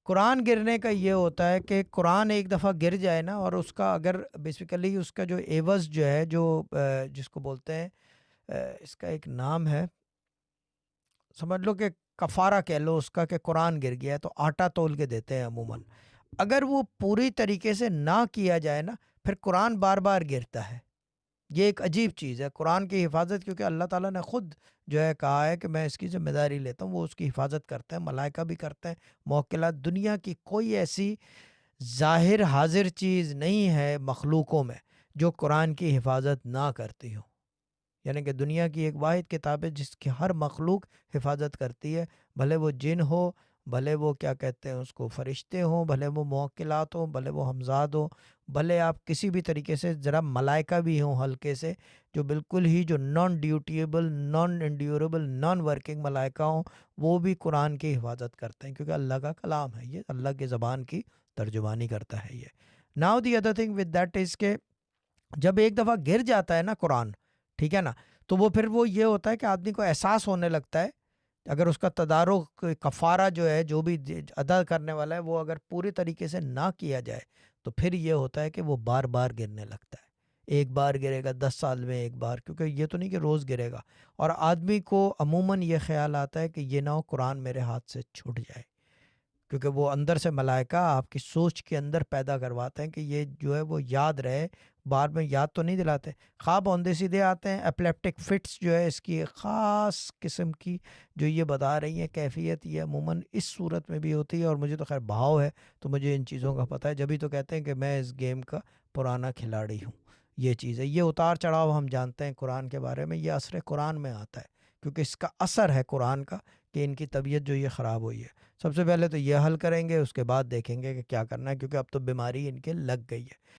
قرآن گرنے کا یہ ہوتا ہے کہ قرآن ایک دفعہ گر جائے نا، اور اس کا اگر بیسیکلی اس کا جو ایوز جو ہے، جو جس کو بولتے ہیں، اس کا ایک نام ہے، سمجھ لو کہ کفارہ کہہ لو اس کا، کہ قرآن گر گیا ہے تو آٹا تول کے دیتے ہیں عموماً. اگر وہ پوری طریقے سے نہ کیا جائے نا، پھر قرآن بار بار گرتا ہے. یہ ایک عجیب چیز ہے قرآن کی حفاظت، کیونکہ اللہ تعالیٰ نے خود جو ہے کہا ہے کہ میں اس کی ذمہ داری لیتا ہوں. وہ اس کی حفاظت کرتے ہیں، ملائکہ بھی کرتے ہیں، موکلات. دنیا کی کوئی ایسی ظاہر حاضر چیز نہیں ہے مخلوقوں میں جو قرآن کی حفاظت نہ کرتی ہو. یعنی کہ دنیا کی ایک واحد کتاب ہے جس کی ہر مخلوق حفاظت کرتی ہے، بھلے وہ جن ہو، بھلے وہ کیا کہتے ہیں اس کو فرشتے ہوں، بھلے وہ موکلات ہوں، بھلے وہ ہمزاد ہوں، بھلے آپ کسی بھی طریقے سے ذرا ملائکہ بھی ہوں ہلکے سے، جو بالکل ہی جو نان ڈیوٹیبل، نان انڈیوریبل، نان ورکنگ ملائکہ ہوں، وہ بھی قرآن کی حفاظت کرتے ہیں، کیونکہ اللہ کا کلام ہے، یہ اللہ کی زبان کی ترجمانی کرتا ہے یہ. Now the other thing with that is کہ جب ایک دفعہ گر جاتا ہے نا قرآن، ٹھیک ہے نا، تو وہ پھر وہ یہ ہوتا ہے کہ آدمی کو احساس ہونے لگتا ہے، اگر اس کا تدارک کفارہ جو ہے، جو بھی ادا کرنے والا ہے، وہ اگر پوری طریقے سے نہ کیا جائے تو پھر یہ ہوتا ہے کہ وہ بار بار گرنے لگتا ہے. ایک بار گرے گا 10 سال میں ایک بار، کیونکہ یہ تو نہیں کہ روز گرے گا. اور آدمی کو عموماً یہ خیال آتا ہے کہ یہ نہ ہو قرآن میرے ہاتھ سے چھوٹ جائے، کیونکہ وہ اندر سے ملائکہ آپ کی سوچ کے اندر پیدا کرواتے ہیں کہ یہ جو ہے وہ یاد رہے. بار میں یاد تو نہیں دلاتے، خواب اوندے سیدھے آتے ہیں. اپلیپٹک فٹس جو ہے اس کی ایک خاص قسم کی جو یہ بتا رہی ہیں کیفیت، یہ عموماً اس صورت میں بھی ہوتی ہے. اور مجھے تو خیر بھاؤ ہے تو مجھے ان چیزوں کا پتہ ہے، جبھی تو کہتے ہیں کہ میں اس گیم کا پرانا کھلاڑی ہوں. یہ چیز ہے، یہ اتار چڑھاؤ ہم جانتے ہیں قرآن کے بارے میں، یہ اثر قرآن میں آتا ہے، کیونکہ اس کا اثر ہے قرآن کا کہ ان کی طبیعت جو یہ خراب ہوئی ہے. سب سے پہلے تو یہ حل کریں گے، اس کے بعد دیکھیں گے کہ کیا کرنا ہے، کیونکہ اب تو بیماری ان کے لگ گئی ہے.